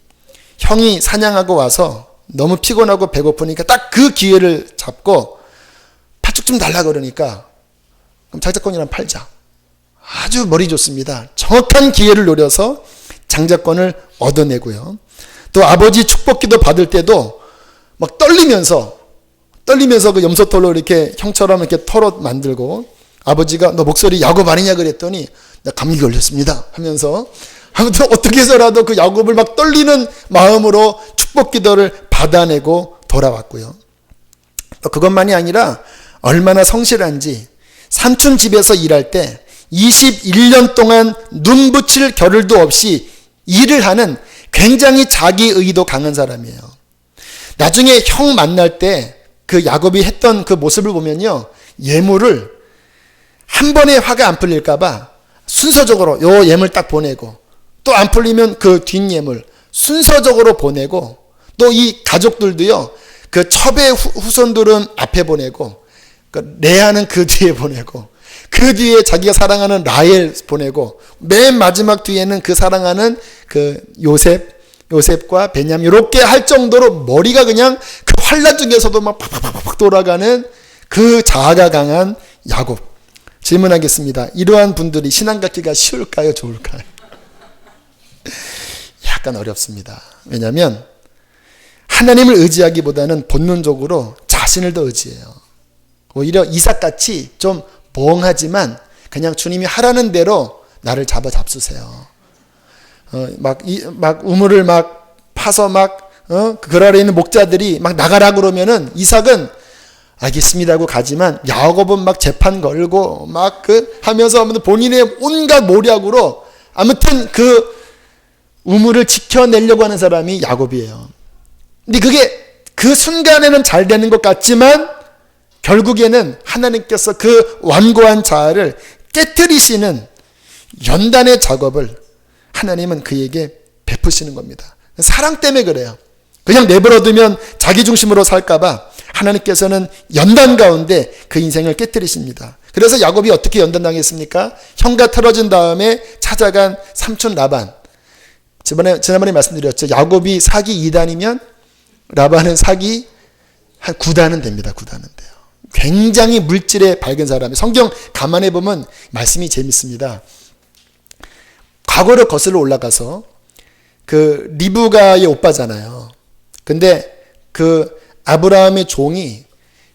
형이 사냥하고 와서 너무 피곤하고 배고프니까 딱 그 기회를 잡고 팥죽 좀 달라 그러니까 그럼 장자권이랑 팔자. 아주 머리 좋습니다. 정확한 기회를 노려서 장자권을 얻어내고요. 또 아버지 축복기도 받을 때도 막 떨리면서 그 염소털로 이렇게 형처럼 이렇게 털어 만들고, 아버지가 너 목소리 야곱 아니냐 그랬더니 나 감기 걸렸습니다 하면서 아무튼 어떻게 해서라도 그 야곱을 막 떨리는 마음으로 축복기도를 받아내고 돌아왔고요. 또 그것만이 아니라 얼마나 성실한지 삼촌 집에서 일할 때 21년 동안 눈 붙일 겨를도 없이 일을 하는 굉장히 자기 의도 강한 사람이에요. 나중에 형 만날 때 그 야곱이 했던 그 모습을 보면요, 예물을 한 번에 화가 안 풀릴까봐 순서적으로 요 예물 딱 보내고, 또 안 풀리면 그 뒷예물 순서적으로 보내고, 또 이 가족들도요, 그 첩의 후손들은 앞에 보내고, 그 레아는 그 뒤에 보내고, 그 뒤에 자기가 사랑하는 라헬 보내고, 맨 마지막 뒤에는 그 사랑하는 그 요셉과 베냐민, 이렇게 할 정도로 머리가 그냥 그 환란 중에서도 막 팍팍팍팍 돌아가는 그 자아가 강한 야곱. 질문하겠습니다. 이러한 분들이 신앙 갖기가 쉬울까요, 좋을까요? 약간 어렵습니다. 왜냐하면 하나님을 의지하기보다는 본능적으로 자신을 더 의지해요. 오히려 이삭같이 좀 멍하지만 그냥 주님이 하라는 대로 나를 잡으세요. 막 우물을 막 파서 그 아래 있는 목자들이 막 나가라 그러면은 이삭은 알겠습니다 하고 가지만, 야곱은 막 재판 걸고 막 하면서 본인의 온갖 모략으로 아무튼 그 우물을 지켜내려고 하는 사람이 야곱이에요. 근데 그게 그 순간에는 잘 되는 것 같지만 결국에는 하나님께서 그 완고한 자아를 깨뜨리시는 연단의 작업을 하나님은 그에게 베푸시는 겁니다. 사랑 때문에 그래요. 그냥 내버려두면 자기 중심으로 살까봐 하나님께서는 연단 가운데 그 인생을 깨뜨리십니다. 그래서 야곱이 어떻게 연단당했습니까? 형과 틀어진 다음에 찾아간 삼촌 라반. 지난번에 말씀드렸죠. 야곱이 사기 2단이면 라반은 사기 한 9단은 됩니다. 9단은 돼요. 굉장히 물질에 밝은 사람이, 성경 가만히 보면 말씀이 재밌습니다. 과거를 거슬러 올라가서 그 리브가의 오빠잖아요. 근데 그 아브라함의 종이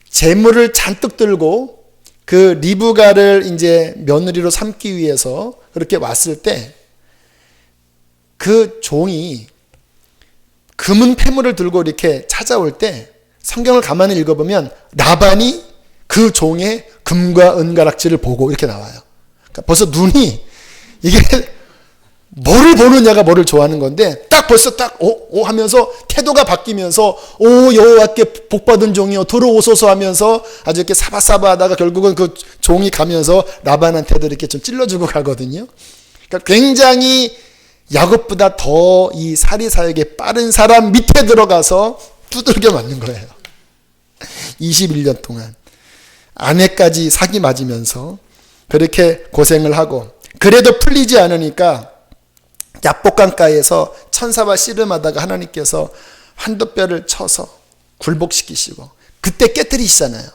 재물을 잔뜩 들고 그 리브가를 이제 며느리로 삼기 위해서 그렇게 왔을 때 그 종이 금은 패물을 들고 이렇게 찾아올 때 성경을 가만히 읽어보면 라반이 그 종의 금과 은가락지를 보고 이렇게 나와요. 그러니까 벌써 눈이, 이게 뭐를 보느냐가 뭐를 좋아하는 건데, 딱 벌써 딱 오 하면서 태도가 바뀌면서, 오 여호와께 복받은 종이여 들어오소서 하면서 아주 이렇게 사바사바하다가 결국은 그 종이 가면서 라반한테도 이렇게 좀 찔러주고 가거든요. 그러니까 굉장히 야곱보다 더 이 사리사욕에 빠른 사람 밑에 들어가서 두들겨 맞는 거예요. 21년 동안 아내까지 사기 맞으면서 그렇게 고생을 하고, 그래도 풀리지 않으니까 야복강가에서 천사와 씨름하다가 하나님께서 환도뼈를 쳐서 굴복시키시고, 그때 깨뜨리시잖아요.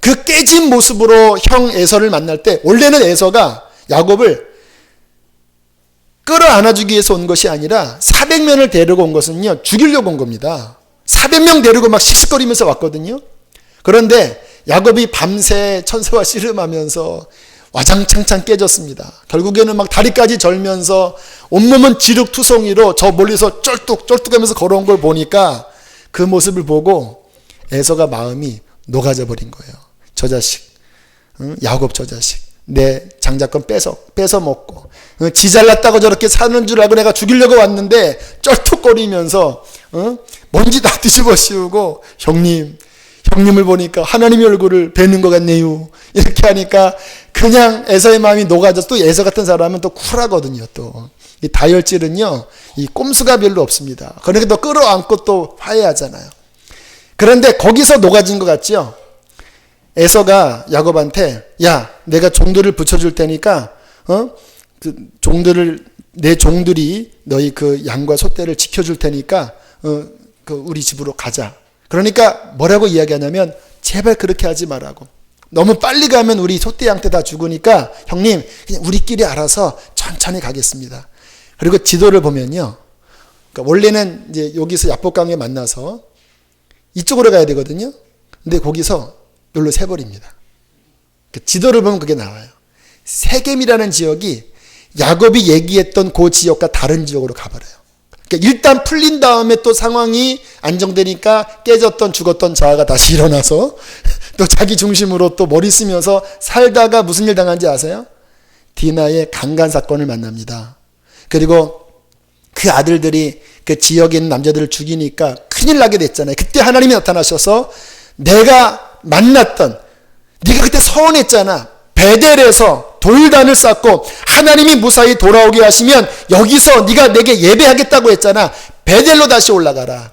그 깨진 모습으로 형 에서를 만날 때, 원래는 에서가 야곱을 끌어안아주기 위해서 온 것이 아니라 400명을 데리고 온 것은요, 죽이려고 온 겁니다. 400명 데리고 막 씩씩거리면서 왔거든요. 그런데 야곱이 밤새 천사와 씨름하면서 와장창창 깨졌습니다. 결국에는 막 다리까지 절면서 온몸은 지륵투성이로 저 멀리서 쩔뚝쩔뚝하면서 걸어온 걸 보니까 그 모습을 보고 에서가 마음이 녹아져 버린 거예요. 저 자식, 야곱 저 자식, 내 장자권 뺏어 먹고, 지 잘났다고 저렇게 사는 줄 알고 내가 죽이려고 왔는데 쩔뚝거리면서 먼지 다 뒤집어 씌우고, 형님을 보니까 하나님의 얼굴을 뵈는 것 같네요. 이렇게 하니까 그냥 에서의 마음이 녹아져서, 또 에서 같은 사람은 또 쿨하거든요. 또 이 다혈질은요, 이 꼼수가 별로 없습니다. 그러니까 또 끌어안고 또 화해하잖아요. 그런데 거기서 녹아진 것 같죠? 에서가 야곱한테, 야, 내가 종들을 붙여줄 테니까 내 종들이 너희 그 양과 소떼를 지켜줄 테니까 우리 집으로 가자. 그러니까 뭐라고 이야기하냐면, 제발 그렇게 하지 말라고. 너무 빨리 가면 우리 소떼 양떼 다 죽으니까 형님 그냥 우리끼리 알아서 천천히 가겠습니다. 그리고 지도를 보면요, 그러니까 원래는 이제 여기서 야복강에 만나서 이쪽으로 가야 되거든요. 근데 거기서 여기로 새버립니다. 지도를 보면 그게 나와요. 세겜이라는 지역이 야곱이 얘기했던 그 지역과 다른 지역으로 가버려요. 그러니까 일단 풀린 다음에 또 상황이 안정되니까 깨졌던 죽었던 자아가 다시 일어나서 또 자기 중심으로 또 머리 쓰면서 살다가 무슨 일 당한지 아세요? 디나의 강간 사건을 만납니다. 그리고 그 아들들이 그 지역에 있는 남자들을 죽이니까 큰일 나게 됐잖아요. 그때 하나님이 나타나셔서 내가 만났던, 네가 그때 서원했잖아. 베델에서 돌단을 쌓고 하나님이 무사히 돌아오게 하시면 여기서 네가 내게 예배하겠다고 했잖아. 베델로 다시 올라가라.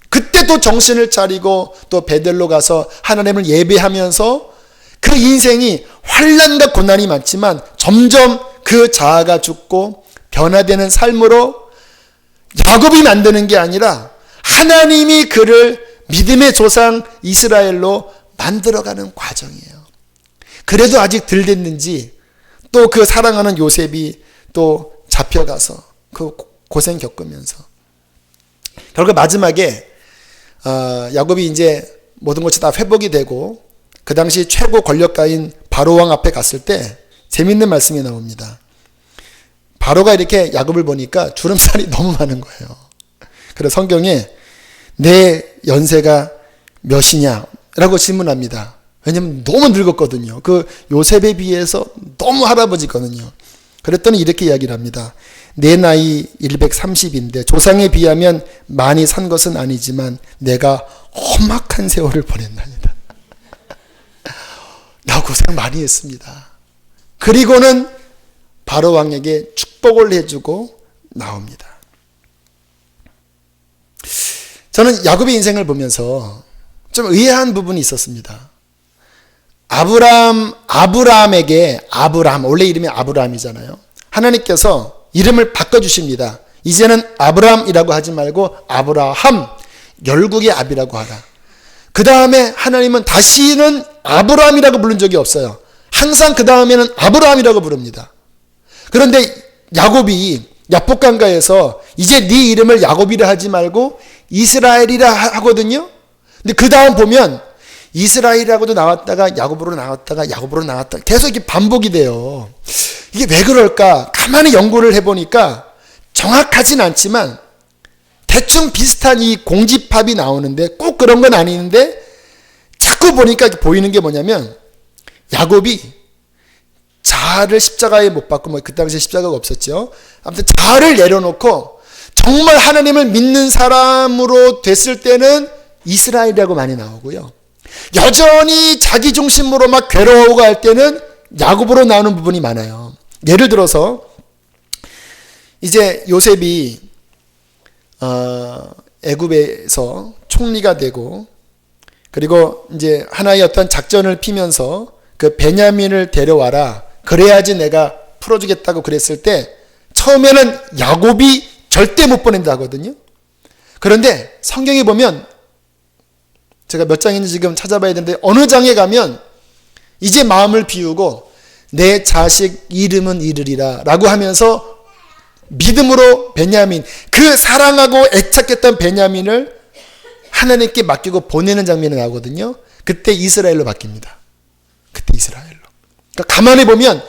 그때 또 정신을 차리고 또 베델로 가서 하나님을 예배하면서 그 인생이 환난과 고난이 많지만 점점 그 자아가 죽고 변화되는 삶으로 야곱이 만드는 게 아니라 하나님이 그를 믿음의 조상 이스라엘로 만들어가는 과정이에요. 그래도 아직 덜 됐는지 또 그 사랑하는 요셉이 또 잡혀가서 그 고생 겪으면서 결국 마지막에 야곱이 이제 모든 것이 다 회복이 되고 그 당시 최고 권력가인 바로왕 앞에 갔을 때 재밌는 말씀이 나옵니다. 바로가 이렇게 야곱을 보니까 주름살이 너무 많은 거예요. 그래서 성경에 내 연세가 몇이냐 라고 질문합니다. 왜냐면 너무 늙었거든요. 그 요셉에 비해서 너무 할아버지거든요. 그랬더니 이렇게 이야기를 합니다. 내 나이 130인데 조상에 비하면 많이 산 것은 아니지만 내가 험악한 세월을 보냈나이다. 나 고생 많이 했습니다. 그리고는 바로 왕에게 축복을 해주고 나옵니다. 저는 야곱의 인생을 보면서 좀 의아한 부분이 있었습니다. 아브라함에게 원래 이름이 아브라함이잖아요. 하나님께서 이름을 바꿔주십니다. 이제는 아브라함이라고 하지 말고 아브라함, 열국의 압이라고 하라. 그 다음에 하나님은 다시는 아브라함이라고 부른 적이 없어요. 항상 그 다음에는 아브라함이라고 부릅니다. 그런데 야곱이 야복강가에서 이제 네 이름을 야곱이라 하지 말고 이스라엘이라 하거든요. 근데 그 다음 보면 이스라엘이라고도 나왔다가 야곱으로 나왔다가 야곱으로 나왔다가 계속 이렇게 반복이 돼요. 이게 왜 그럴까? 가만히 연구를 해보니까 정확하진 않지만 대충 비슷한 이 공집합이 나오는데 꼭 그런 건 아닌데 자꾸 보니까 보이는 게 뭐냐면 야곱이 자아를 십자가에 못 박고 그 당시에 십자가가 없었죠. 아무튼 자아를 내려놓고 정말 하나님을 믿는 사람으로 됐을 때는 이스라엘이라고 많이 나오고요. 여전히 자기 중심으로 막 괴로워하고 할 때는 야곱으로 나오는 부분이 많아요. 예를 들어서 이제 요셉이 애굽에서 총리가 되고 그리고 이제 하나의 어떤 작전을 피면서 그 베냐민을 데려와라. 그래야지 내가 풀어주겠다고 그랬을 때 처음에는 야곱이 절대 못 보낸다 하거든요. 그런데 성경에 보면 제가 몇 장인지 지금 찾아봐야 되는데 어느 장에 가면 이제 마음을 비우고 내 자식 이름은 이르리라 라고 하면서 믿음으로 베냐민, 그 사랑하고 애착했던 베냐민을 하나님께 맡기고 보내는 장면이 나오거든요. 그때 이스라엘로 바뀝니다. 그때 이스라엘로. 그러니까 가만히 보면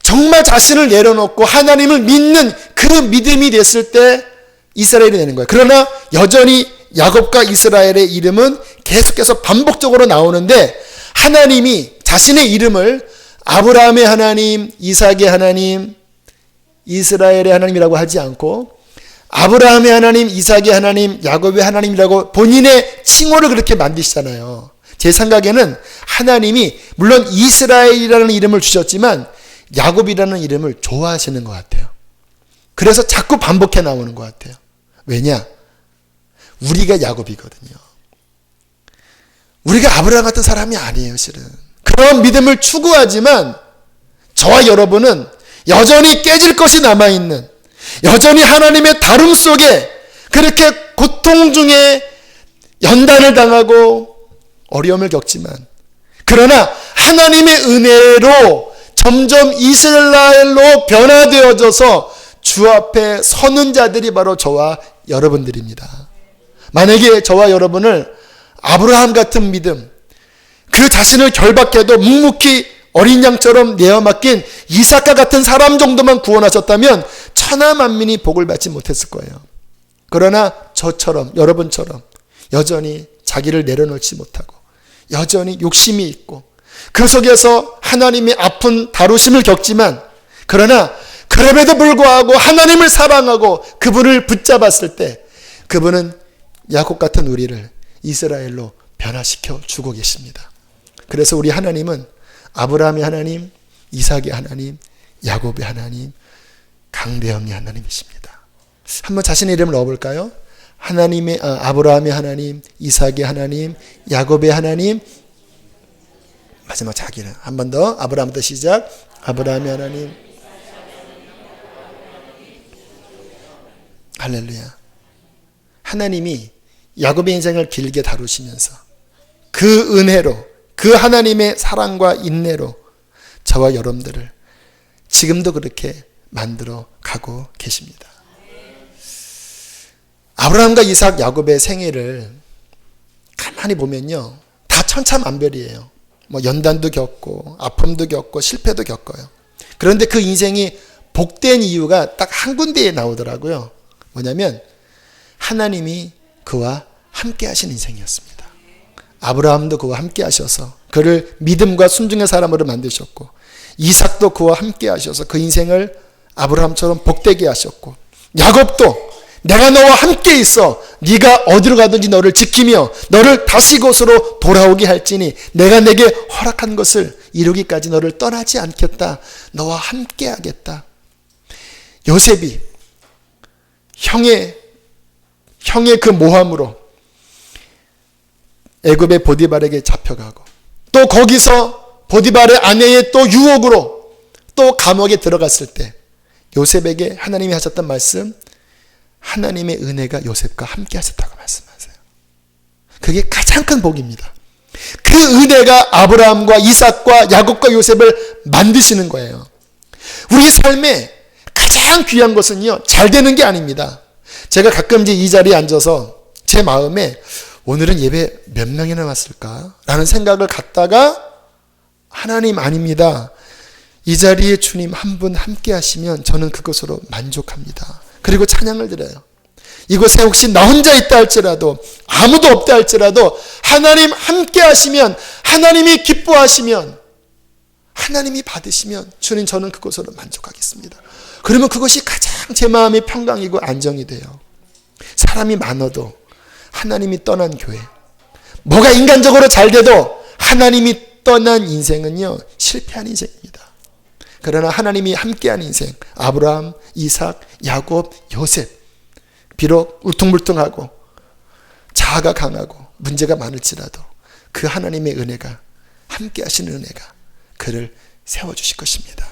정말 자신을 내려놓고 하나님을 믿는 그 믿음이 됐을 때 이스라엘이 되는 거예요. 그러나 여전히 야곱과 이스라엘의 이름은 계속해서 반복적으로 나오는데 하나님이 자신의 이름을 아브라함의 하나님, 이삭의 하나님, 이스라엘의 하나님이라고 하지 않고 아브라함의 하나님, 이삭의 하나님, 야곱의 하나님이라고 본인의 칭호를 그렇게 만드시잖아요. 제 생각에는 하나님이 물론 이스라엘이라는 이름을 주셨지만 야곱이라는 이름을 좋아하시는 것 같아요. 그래서 자꾸 반복해 나오는 것 같아요. 왜냐? 우리가 야곱이거든요. 우리가 아브라함 같은 사람이 아니에요, 실은. 그런 믿음을 추구하지만 저와 여러분은 여전히 깨질 것이 남아있는, 여전히 하나님의 다름 속에 그렇게 고통 중에 연단을 당하고 어려움을 겪지만 그러나 하나님의 은혜로 점점 이스라엘로 변화되어져서 주 앞에 서는 자들이 바로 저와 여러분들입니다. 만약에 저와 여러분을 아브라함 같은 믿음, 그 자신을 결박해도 묵묵히 어린 양처럼 내어 맡긴 이삭과 같은 사람 정도만 구원하셨다면 천하 만민이 복을 받지 못했을 거예요. 그러나 저처럼, 여러분처럼 여전히 자기를 내려놓지 못하고 여전히 욕심이 있고 그 속에서 하나님의 아픈 다루심을 겪지만 그러나 그럼에도 불구하고 하나님을 사랑하고 그분을 붙잡았을 때 그분은 야곱 같은 우리를 이스라엘로 변화시켜 주고 계십니다. 그래서 우리 하나님은 아브라함의 하나님, 이삭의 하나님, 야곱의 하나님, 강대형의 하나님이십니다. 한번 자신의 이름을 넣어볼까요? 하나님의 아브라함의 하나님, 이삭의 하나님, 야곱의 하나님, 마지막 자기는 한 번 더 아브라함부터 시작. 아브라함의 하나님, 할렐루야. 하나님이 야곱의 인생을 길게 다루시면서 그 은혜로, 그 하나님의 사랑과 인내로 저와 여러분들을 지금도 그렇게 만들어 가고 계십니다. 아브라함과 이삭, 야곱의 생애를 가만히 보면요, 다 천차만별이에요. 뭐 연단도 겪고 아픔도 겪고 실패도 겪어요. 그런데 그 인생이 복된 이유가 딱 한 군데에 나오더라고요. 뭐냐면 하나님이 그와 함께 하신 인생이었습니다. 아브라함도 그와 함께 하셔서 그를 믿음과 순종의 사람으로 만드셨고, 이삭도 그와 함께 하셔서 그 인생을 아브라함처럼 복되게 하셨고, 야곱도 내가 너와 함께 있어 네가 어디로 가든지 너를 지키며 너를 다시 곳으로 돌아오게 할지니 내가 내게 허락한 것을 이루기까지 너를 떠나지 않겠다. 너와 함께 하겠다. 요셉이 형의 그 모함으로 애굽의 보디발에게 잡혀가고, 또 거기서 보디발의 아내의 또 유혹으로 또 감옥에 들어갔을 때 요셉에게 하나님이 하셨던 말씀, 하나님의 은혜가 요셉과 함께 하셨다고 말씀하세요. 그게 가장 큰 복입니다. 그 은혜가 아브라함과 이삭과 야곱과 요셉을 만드시는 거예요. 우리 삶에 가장 귀한 것은요, 잘 되는 게 아닙니다. 제가 가끔 이제 이 자리에 앉아서 제 마음에 오늘은 예배 몇 명이나 왔을까? 라는 생각을 갖다가 하나님 아닙니다. 이 자리에 주님 한 분 함께 하시면 저는 그것으로 만족합니다. 그리고 찬양을 드려요. 이곳에 혹시 나 혼자 있다 할지라도, 아무도 없다 할지라도 하나님 함께 하시면, 하나님이 기뻐하시면, 하나님이 받으시면 주님 저는 그것으로 만족하겠습니다. 그러면 그것이 가장 제 마음의 평강이고 안정이 돼요. 사람이 많아도 하나님이 떠난 교회, 뭐가 인간적으로 잘 돼도 하나님이 떠난 인생은요, 실패한 인생입니다. 그러나 하나님이 함께한 인생, 아브라함, 이삭, 야곱, 요셉, 비록 울퉁불퉁하고 자아가 강하고 문제가 많을지라도 그 하나님의 은혜가, 함께 하시는 은혜가 그를 세워주실 것입니다.